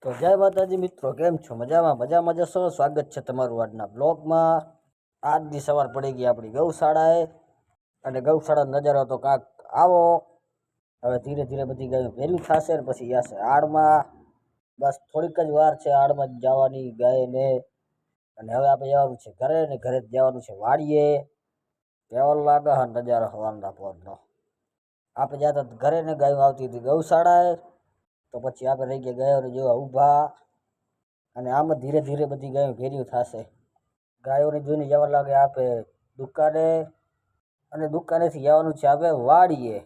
તો જય માતાજી મિત્રો, કેમ છો? મજામાં જશો? સ્વાગત છે તમારું આજના બ્લોગમાં. આજની સવાર પડી ગઈ આપણી ગૌશાળાએ, અને ગૌશાળાનો નજારો તો કાંક આવો. હવે ધીરે ધીરે બધી ગાયો ભેરી થશે ને પછી જશે આડમાં. બસ થોડીક જ વાર છે આડમાં જવાની ગાયને. અને હવે આપણે જવાનું છે ઘરે, ને ઘરે જ જવાનું છે વાડીએ. કેવો લાગે હા નજારો સવારના પોરનો. આપણે જતા ઘરે ને ગાયો આવતી હતી ગૌશાળાએ. તો પછી આપણે રહી ગયા ગાયોને જોવા ઊભા. અને આમ જ ધીરે ધીરે બધી ગાયો ભેર્યું થશે. ગાયોને જોઈને જવા લાગે આપે દુકાને, અને દુકાનેથી જવાનું છે આપણે વાડીએ.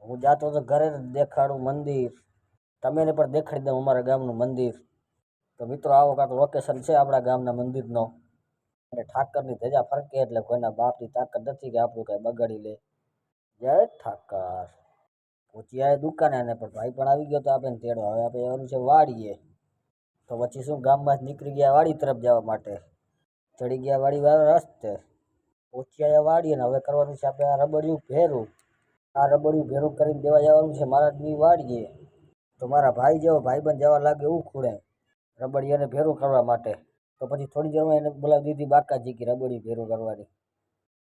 હું જાતો તો ઘરે દેખાડું મંદિર, તમને પણ દેખાડી દઉં અમારા ગામનું મંદિર. તો મિત્રો આવો કાંક લોકેશન છે આપણા ગામના મંદિરનો. અને ઠાકરની ધજા ફરકે એટલે કોઈના બાપની તાકાત નથી કે આપણું કાંઈ બગાડી લે. જય ઠાકર. પછી આ દુકાને, અને પણ ભાઈ પણ આવી ગયો તો આપણે તેડવા. હવે આપણે જવાનું છે વાડીએ. તો પછી શું, ગામમાં નીકળી ગયા વાડી તરફ જવા માટે. ચડી ગયા વાડી વાળા રસ્તે, પહોંચી આવ્યા વાડી. અને હવે કરવાનું છે આપણે આ રબડિયું ભેરું. આ રબડિયું ભેરું કરીને દેવા જવાનું છે મહારાજની વાડીએ. તો મારા ભાઈ જેવો ભાઈબંધ જવા લાગે એવું ખૂણે રબડિયાને ભેરું કરવા માટે. તો પછી થોડી દેરમાં એને બોલાવી દીધી બાકાજી કે રબડિયું ભેરું કરવાની.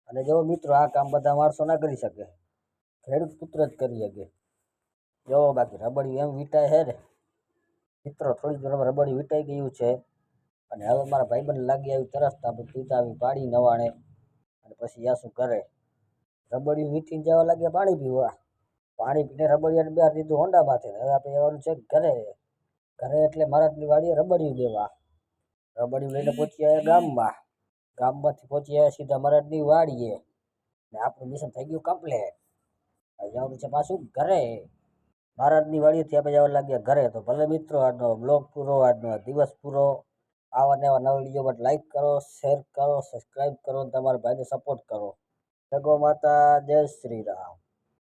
અને જો મિત્રો, આ કામ બધા માણસો ના કરી શકે, ખેડૂત પુત્ર જ કરી શકે. જો બાકી રબડિયું એમ વીટાય છે ને મિત્રો, થોડી દેરમાં રબડિયું વીટાઈ ગયું છે. અને હવે મારા ભાઈબંધ લાગી આવી તરસ, તો આપણે પીતા આવી પાડી નવાણે. અને પછી જાશું ઘરે. રબડિયું વીટીને જવા લાગ્યા પાણી પીવા. પાણી પીને રબડિયાને બેહાર દીધું હોંડામાંથી. હવે આપણે જવાનું છે ઘરે. ઘરે એટલે મહારાજની વાડીએ રબડિયું દેવા. રબડિયું લઈને પહોંચી આવ્યા ગામમાં. ગામમાંથી પહોંચી આવ્યા સીધા મહારાજની વાડીએ. ને આપણું મિશન થઈ ગયું કમ્પ્લેટ. હવે જવાનું છે પાછું ઘરે. મહારાજની વાડીએથી આપણે જવા લાગ્યા ઘરે. તો ભલે મિત્રો, આજનો બ્લોગ પૂરો, આજનો દિવસ પૂરો. આવા ને આવા નવા વિડીયો માટે લાઈક કરો, શેર કરો, સબસ્ક્રાઈબ કરો, અને તમારા ભાઈને સપોર્ટ કરો. જય ગો માતા, જય શ્રી રામ.